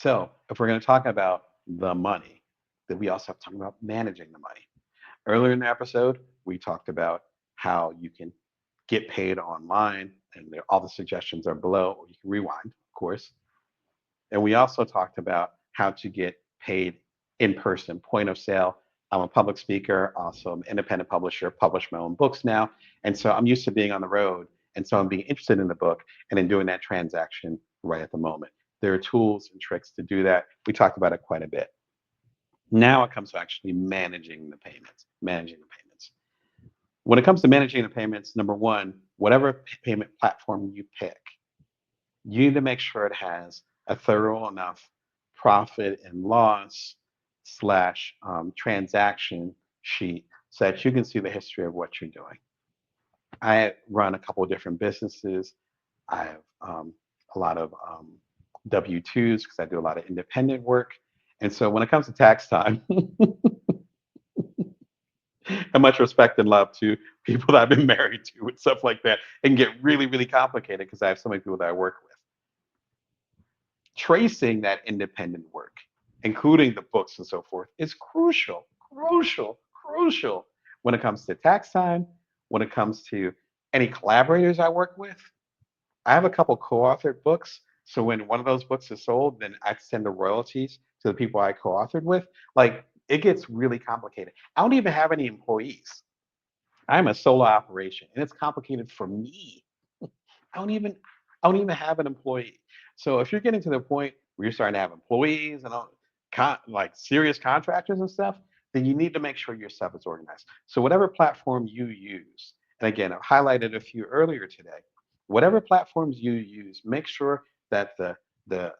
So if we're going to talk about the money, then we also have to talk about managing the money. Earlier in the episode, we talked about how you can get paid online, and all the suggestions are below, or you can rewind, of course. And we also talked about how to get paid in person, point of sale. I'm a public speaker, also I'm an independent publisher, publish my own books now. And so I'm used to being on the road. And so I'm being interested in the book and in doing that transaction right at the moment. There are tools and tricks to do that. We talked about it quite a bit. Now it comes to actually managing the payments, managing the payments. When it comes to managing the payments, number one, whatever payment platform you pick, you need to make sure it has a thorough enough profit and loss slash transaction sheet so that you can see the history of what you're doing. I run a couple of different businesses. I have a lot of W-2s because I do a lot of independent work. And so when it comes to tax time, and much respect and love to people that I've been married to and stuff like that, it can get really, really complicated because I have so many people that I work with. Tracing that independent work, including the books and so forth, is crucial, crucial, crucial when it comes to tax time, when it comes to any collaborators I work with. I have a couple co-authored books. So when one of those books is sold, then I send the royalties to the people I co-authored with. Like it gets really complicated. I don't even have any employees. I'm a solo operation and it's complicated for me. I don't even I don't even have an employee. So if you're getting to the point where you're starting to have employees and all, like serious contractors and stuff, then you need to make sure your stuff is organized. So whatever platform you use, and again, I've highlighted a few earlier today. Whatever platforms you use, make sure that the the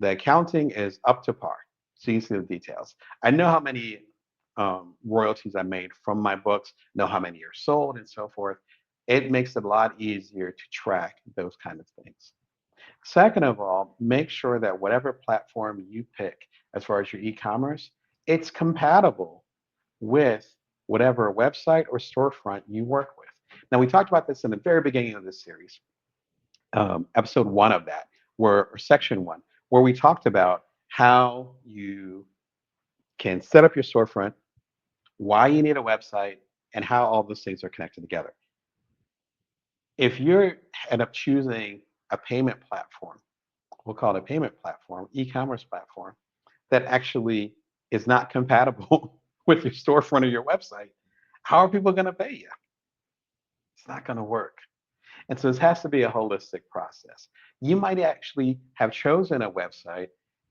accounting is up to par. So you can see the details. I know how many royalties I made from my books, know how many are sold, and so forth. It makes it a lot easier to track those kind of things. Second of all, make sure that whatever platform you pick as far as your e-commerce, it's compatible with whatever website or storefront you work with. Now, we talked about this in the very beginning of this series, episode one of that, or section one, where we talked about how you can set up your storefront, why you need a website, and how all those things are connected together. If you end up choosing a payment platform, we'll call it a payment platform, e-commerce platform, that actually is not compatible with your storefront or your website, how are people going to pay you? It's not going to work. And so this has to be a holistic process. You might actually have chosen a website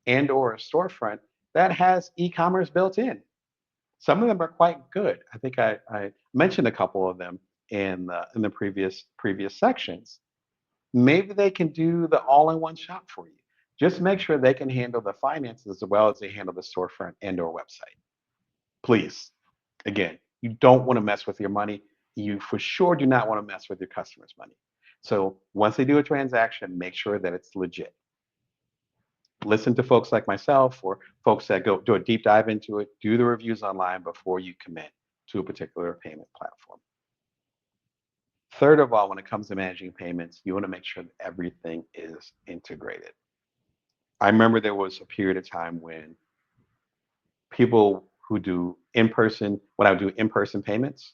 and or a storefront that has e-commerce built in. Some of them are quite good. I think I mentioned a couple of them in the previous sections. Maybe they can do the all-in-one shop for you. Just make sure they can handle the finances as well as they handle the storefront and or website. Please, again, you don't want to mess with your money. You for sure do not want to mess with your customers' money. So once they do a transaction, make sure that it's legit. Listen to folks like myself or folks that go do a deep dive into it, do the reviews online before you commit to a particular payment platform. Third of all, when it comes to managing payments, you want to make sure that everything is integrated. I remember there was a period of time when people who do in-person, when I would do in-person payments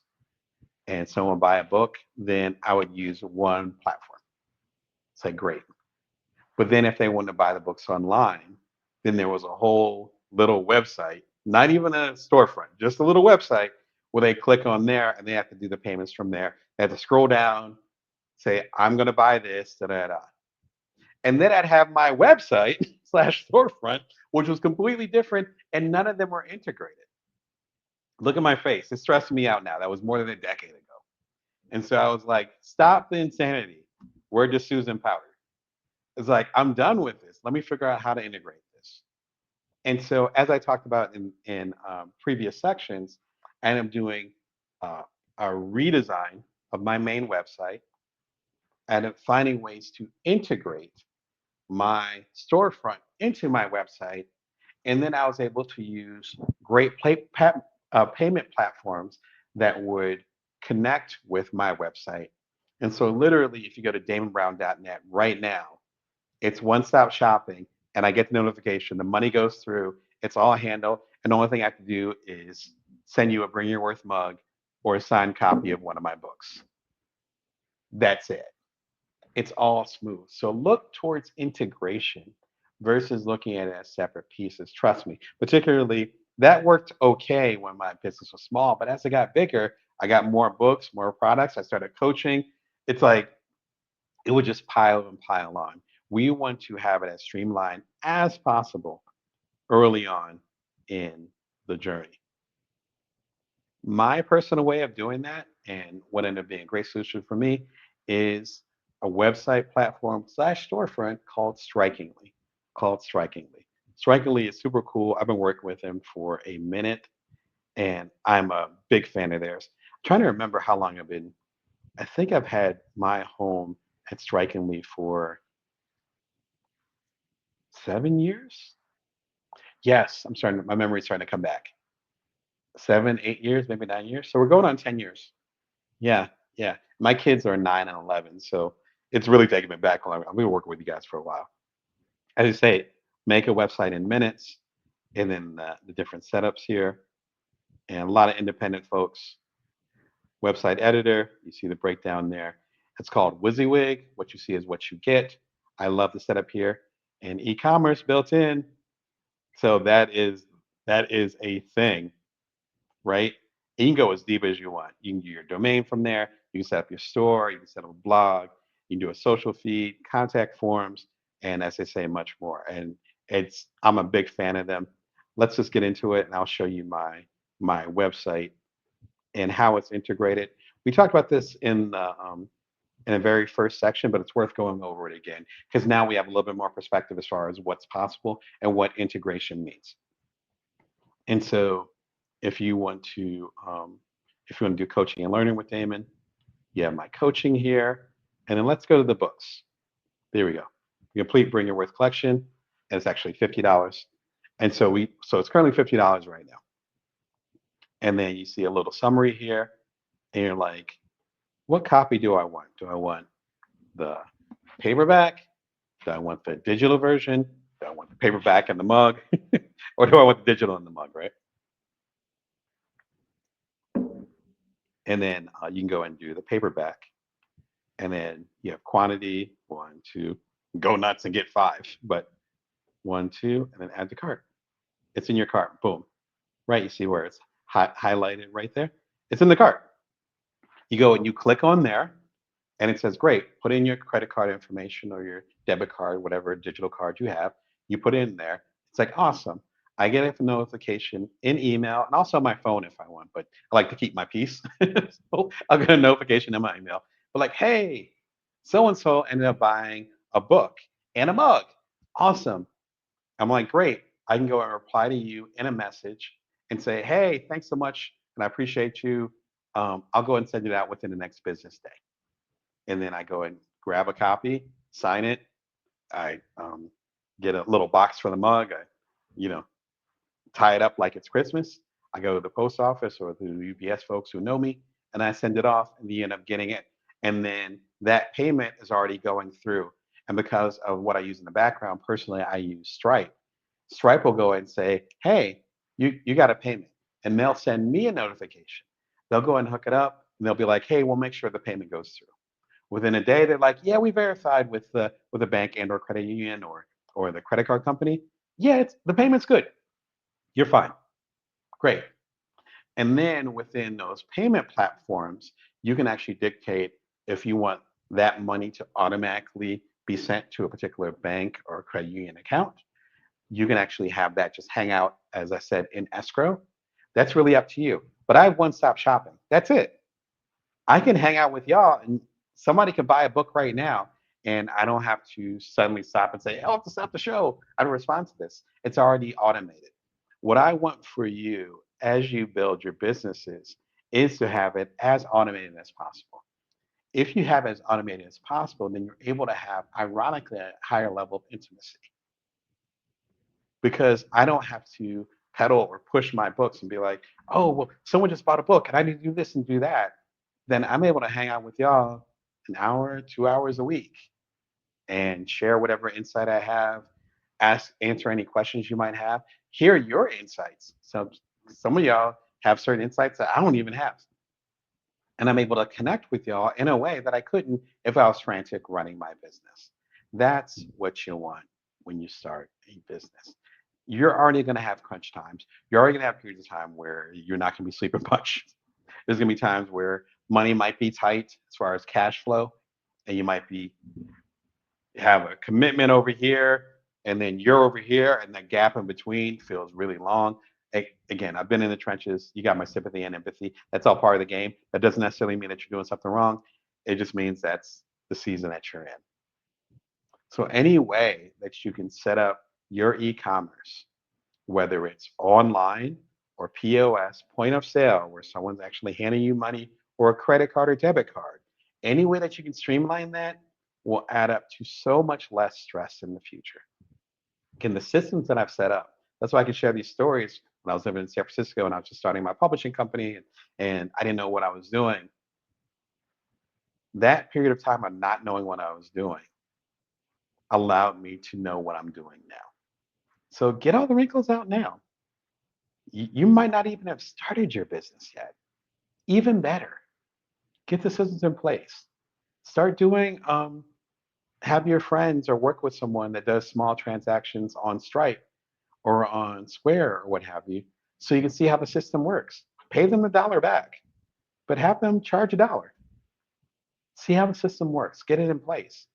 and someone buy a book, then I would use one platform. Say, great. But then if they wanted to buy the books online, then there was a whole little website, not even a storefront, just a little website where they click on there and they have to do the payments from there. They have to scroll down, say, I'm going to buy this, da da da. And then I'd have my website slash storefront, which was completely different, and none of them were integrated. Look at my face. It's stressing me out now. That was more than a decade ago. And so I was like, stop the insanity. We're just Susan Powder. It's like, I'm done with this. Let me figure out how to integrate this. And so, as I talked about in previous sections, I am doing uh, a redesign of my main website and finding ways to integrate my storefront into my website. And then I was able to use great payment platforms that would connect with my website. And so, literally, if you go to damonbrown.net right now, it's one stop shopping. and I get the notification. The money goes through. It's all handled, and the only thing I have to do is send you a Bring Your Worth mug or a signed copy of one of my books. That's it. It's all smooth. So look towards integration versus looking at it as separate pieces. Trust me, particularly that worked okay when my business was small, but as it got bigger, I got more books, more products. I started coaching. It's like it would just pile and pile on. We want to have it as streamlined as possible early on in the journey. My personal way of doing that, and what ended up being a great solution for me, is a website platform slash storefront called Strikingly. Called Strikingly. Strikingly is super cool. I've been working with them for a minute, and I'm a big fan of theirs. I'm trying to remember how long I've been. I think I've had my home at Strikingly for 7 years. Yes, I'm starting. My memory's starting to come back. 7, 8 years, maybe 9 years. So we're going on 10 years. Yeah, yeah. My kids are 9 and 11, so it's really taking me back. I've been working with you guys for a while. As you say, make a website in minutes, and then the different setups here, and a lot of independent folks. Website editor, you see the breakdown there. It's called WYSIWYG. What you see is what you get. I love the setup here, and e-commerce built in. So that is a thing, right? And you can go as deep as you want. You can do your domain from there. You can set up your store. You can set up a blog. You can do a social feed, contact forms, and as I say, much more. And I'm a big fan of them. Let's just get into it, and I'll show you my website and how it's integrated. We talked about this in a very first section, but it's worth going over it again because now we have a little bit more perspective as far as what's possible and what integration means. And so, if you want to, if you want to do coaching and learning with Damon, you have my coaching here, and then let's go to the books. There we go. The complete Bring Your Worth collection, and it's actually $50. And so it's currently $50 right now. And then you see a little summary here, and you're like, what copy do I want? Do I want the paperback? Do I want the digital version? Do I want the paperback and the mug? Or do I want the digital and the mug, right? And then you can go and do the paperback. And then you have quantity, one, two, go nuts and get five. But one, two, and then add to cart. It's in your cart. Boom. Right. You see where it's highlighted right there? It's in the cart. You go and you click on there, and it says, great, put in your credit card information or your debit card, whatever digital card you have. You put it in there. It's like, awesome. I get a notification in email and also my phone if I want, but I like to keep my peace. So I'll get a notification in my email. But like, hey, so and so ended up buying a book and a mug. Awesome. I'm like, great. I can go and reply to you in a message and say, hey, thanks so much. And I appreciate you. I'll go and send it out within the next business day. And then I go and grab a copy, sign it. I get a little box for the mug. I, you know, tie it up like it's Christmas. I go to the post office or the UPS folks who know me, and I send it off, and you end up getting it. And then that payment is already going through. And because of what I use in the background, personally, I use Stripe. Stripe will go and say, hey, you got a payment. And they'll send me a notification. They'll go and hook it up, and they'll be like, hey, we'll make sure the payment goes through. Within a day, they're like, yeah, we verified with the bank and or credit union or the credit card company. Yeah, it's the payment's good. You're fine. Great. And then within those payment platforms, you can actually dictate if you want that money to automatically be sent to a particular bank or credit union account. You can actually have that just hang out, as I said, in escrow. That's really up to you. But I have one-stop shopping. That's it. I can hang out with y'all and somebody can buy a book right now and I don't have to suddenly stop and say, oh, I have to stop the show. I don't respond to this. It's already automated. What I want for you as you build your businesses is to have it as automated as possible. If you have it as automated as possible, then you're able to have, ironically, a higher level of intimacy because I don't have to pedal or push my books and be like, oh, well, someone just bought a book and I need to do this and do that. Then I'm able to hang out with y'all an hour, 2 hours a week and share whatever insight I have. answer any questions you might have, hear your insights. So some of y'all have certain insights that I don't even have. And I'm able to connect with y'all in a way that I couldn't if I was frantic running my business. That's what you want when you start a business. You're already going to have crunch times. You're already going to have periods of time where you're not going to be sleeping much. There's going to be times where money might be tight as far as cash flow, and you might be have a commitment over here, and then you're over here, and the gap in between feels really long. Again, I've been in the trenches. You got my sympathy and empathy. That's all part of the game. That doesn't necessarily mean that you're doing something wrong. It just means that's the season that you're in. So any way that you can set up your e-commerce, whether it's online or POS, point of sale, where someone's actually handing you money or a credit card or debit card, any way that you can streamline that will add up to so much less stress in the future. Again, the systems that I've set up, that's why I can share these stories. When I was living in San Francisco and I was just starting my publishing company and I didn't know what I was doing, that period of time of not knowing what I was doing allowed me to know what I'm doing now. So get all the wrinkles out now. You might not even have started your business yet. Even better, get the systems in place. Start doing, have your friends or work with someone that does small transactions on Stripe or on Square or what have you, so you can see how the system works. Pay them $1 back, but have them charge $1. See how the system works. Get it in place.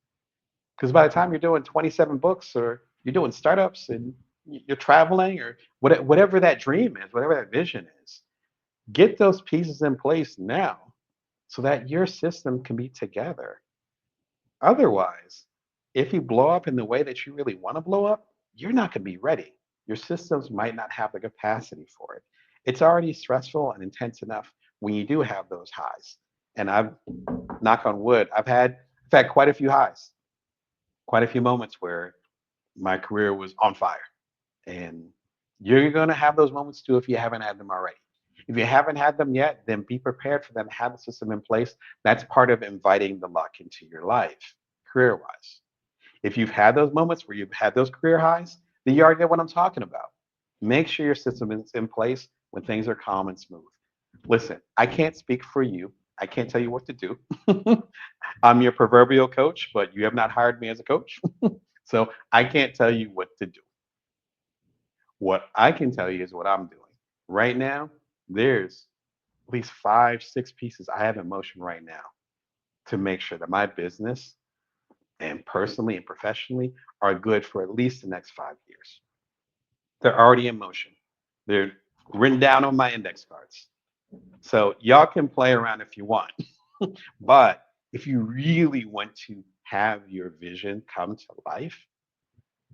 Because by the time you're doing 27 books or you're doing startups and you're traveling or whatever that dream is, whatever that vision is, get those pieces in place now so that your system can be together. Otherwise, if you blow up in the way that you really want to blow up, you're not going to be ready. Your systems might not have the capacity for it. It's already stressful and intense enough when you do have those highs. And I've, knock on wood, I've had quite a few highs, quite a few moments where my career was on fire. And you're going to have those moments too if you haven't had them already. If you haven't had them yet, then be prepared for them. Have the system in place. That's part of inviting the luck into your life, career wise. If you've had those moments where you've had those career highs, then you already know what I'm talking about. Make sure your system is in place when things are calm and smooth. Listen, I can't speak for you. I can't tell you what to do. I'm your proverbial coach, but you have not hired me as a coach. So I can't tell you what to do. What I can tell you is what I'm doing. Right now, there's at least five, six pieces I have in motion right now to make sure that my business and personally and professionally are good for at least the next 5 years. They're already in motion. They're written down on my index cards. So y'all can play around if you want. But if you really want to have your vision come to life,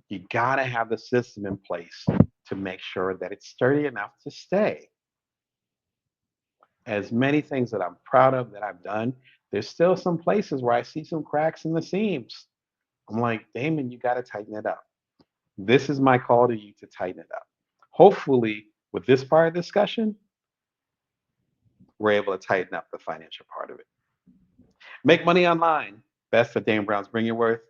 you got to have the system in place to make sure that it's sturdy enough to stay. As many things that I'm proud of that I've done, there's still some places where I see some cracks in the seams. I'm like, Damon, you got to tighten it up. This is my call to you to tighten it up. Hopefully, with this part of the discussion, we're able to tighten up the financial part of it. Make money online. Best of Dan Brown's Bring Your Worth.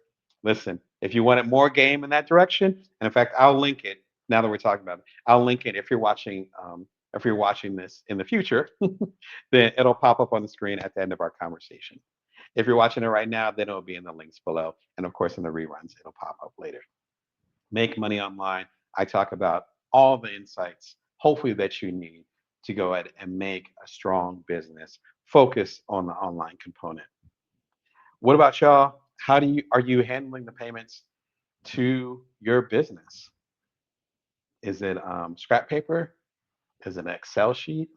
Listen, if you wanted more game in that direction, and in fact, I'll link it now that we're talking about it. I'll link it if you're watching this in the future, then it'll pop up on the screen at the end of our conversation. If you're watching it right now, then it'll be in the links below. And of course, in the reruns, it'll pop up later. Make money online. I talk about all the insights, hopefully, that you need to go ahead and make a strong business. Focus on the online component. What about y'all? How do you are you handling the payments to your business? Is it scrap paper? Is it an Excel sheet?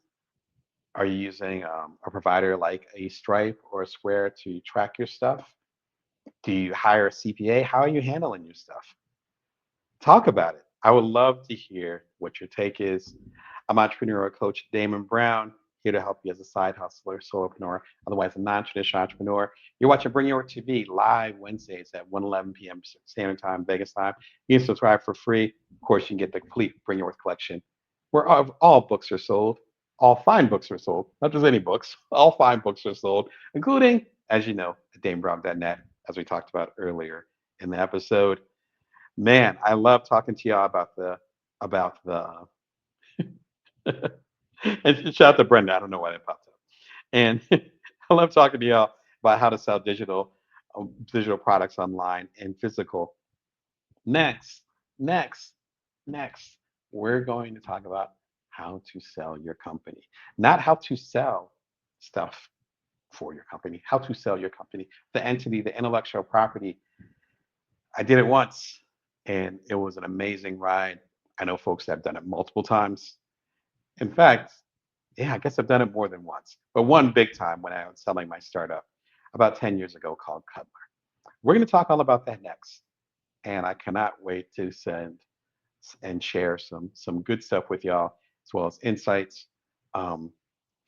Are you using a provider like a Stripe or a Square to track your stuff? Do you hire a CPA? How are you handling your stuff? Talk about it. I would love to hear what your take is. I'm entrepreneurial coach Damon Brown, here to help you as a side hustler, solopreneur, otherwise a non-traditional entrepreneur. You're watching Bring Your TV live Wednesdays at 1:11 p.m. Standard Time, Vegas time. You can subscribe for free. Of course, you can get the complete Bring Your Worth collection, where all books are sold. All fine books are sold, not just any books. All fine books are sold, including, as you know, at DameBrown.net, as we talked about earlier in the episode. Man, I love talking to y'all about the and shout out to Brenda. I don't know why that popped up. And I love talking to y'all about how to sell digital products online and physical. Next, next, next, we're going to talk about how to sell your company, not how to sell stuff for your company, how to sell your company, the entity, the intellectual property. I did it once and it was an amazing ride. I know folks that have done it multiple times. In fact, yeah, I guess I've done it more than once, but one big time when I was selling my startup about 10 years ago called Cutler. We're going to talk all about that next. And I cannot wait to send and share some good stuff with y'all, as well as insights, um,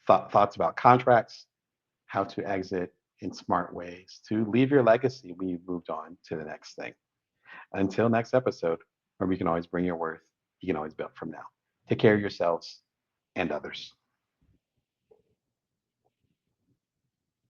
thoughts about contracts, how to exit in smart ways to leave your legacy when you've moved on to the next thing. Until next episode, where we can always bring your worth, you can always build from now. Take care of yourselves and others.